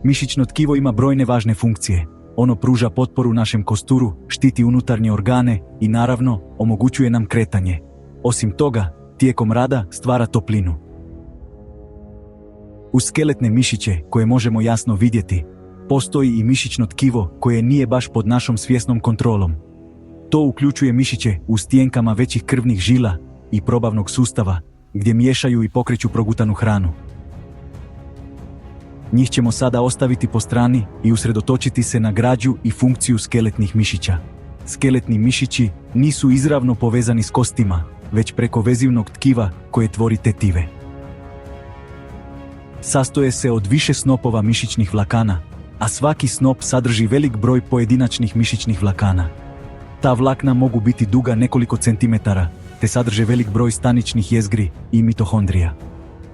Mišićno tkivo ima brojne važne funkcije. Ono pruža potporu našem kosturu, štiti unutarnje organe i naravno omogućuje nam kretanje. Osim toga, tijekom rada stvara toplinu. Uz skeletne mišiće koje možemo jasno vidjeti, postoji i mišićno tkivo koje nije baš pod našom svjesnom kontrolom. To uključuje mišiće u stijenkama većih krvnih žila i probavnog sustava, gdje miješaju i pokreću progutanu hranu. Njih ćemo sada ostaviti po strani i usredotočiti se na građu i funkciju skeletnih mišića. Skeletni mišići nisu izravno povezani s kostima, već preko vezivnog tkiva koje tvori tetive. Sastoje se od više snopova mišićnih vlakana, a svaki snop sadrži velik broj pojedinačnih mišićnih vlakana. Ta vlakna mogu biti duga nekoliko centimetara, te sadrže velik broj staničnih jezgri i mitohondrija.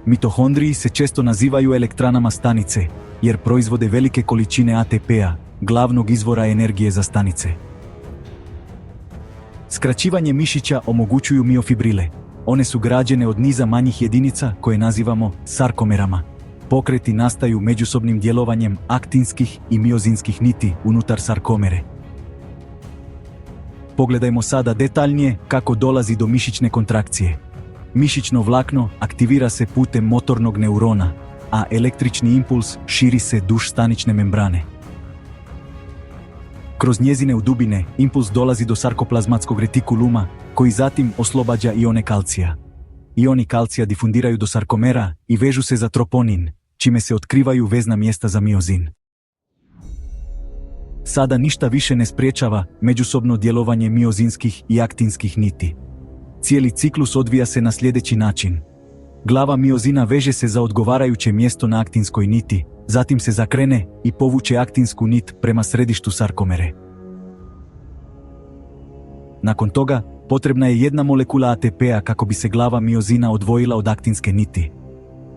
Mitohondriji se često nazivaju elektranama stanice, jer proizvode velike količine ATP-a, glavnog izvora energije za stanice. Skraćivanje mišića omogućuju miofibrile. One su građene od niza manjih jedinica koje nazivamo sarkomerama. Pokreti nastaju međusobnim djelovanjem aktinskih i miozinskih niti unutar sarkomere. Pogledajmo sada detaljnije kako dolazi do mišićne kontrakcije. Mišićno vlakno aktivira se putem motornog neurona, a električni impuls širi se duž stanične membrane. Kroz njezine udubine impuls dolazi do sarkoplazmatskog retikuluma, koji zatim oslobađa ione kalcija. Ioni kalcija difundiraju do sarkomera i vežu se za troponin, čime se otkrivaju vezna mjesta za miozin. Sada ništa više ne spriječava međusobno djelovanje miozinskih i aktinskih niti. Cijeli ciklus odvija se na sljedeći način. Glava miozina veže se za odgovarajuće mjesto na aktinskoj niti, zatim se zakrene i povuče aktinsku nit prema središtu sarkomere. Nakon toga, potrebna je jedna molekula ATP-a kako bi se glava miozina odvojila od aktinske niti.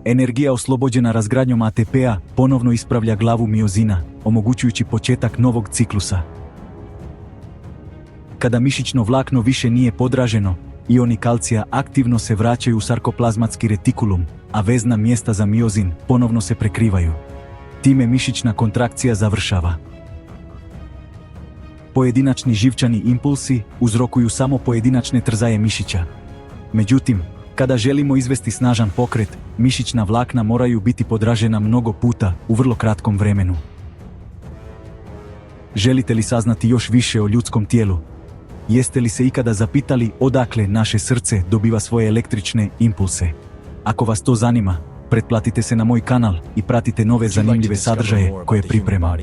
Energija oslobođena razgradnjom ATP-a ponovno ispravlja glavu miozina, omogućujući početak novog ciklusa. Kada mišićno vlakno više nije podraženo, ioni kalcija aktivno se vraćaju u sarkoplazmatski retikulum, a vezna mjesta za miozin ponovno se prekrivaju. Time mišićna kontrakcija završava. Pojedinačni živčani impulsi uzrokuju samo pojedinačne trzaje mišića. Međutim, kada želimo izvesti snažan pokret, mišićna vlakna moraju biti podražena mnogo puta u vrlo kratkom vremenu. Želite li saznati još više o ljudskom tijelu? Jeste li se ikada zapitali odakle naše srce dobiva svoje električne impulse? Ako vas to zanima, pretplatite se na moj kanal i pratite nove zanimljive sadržaje koje pripremam.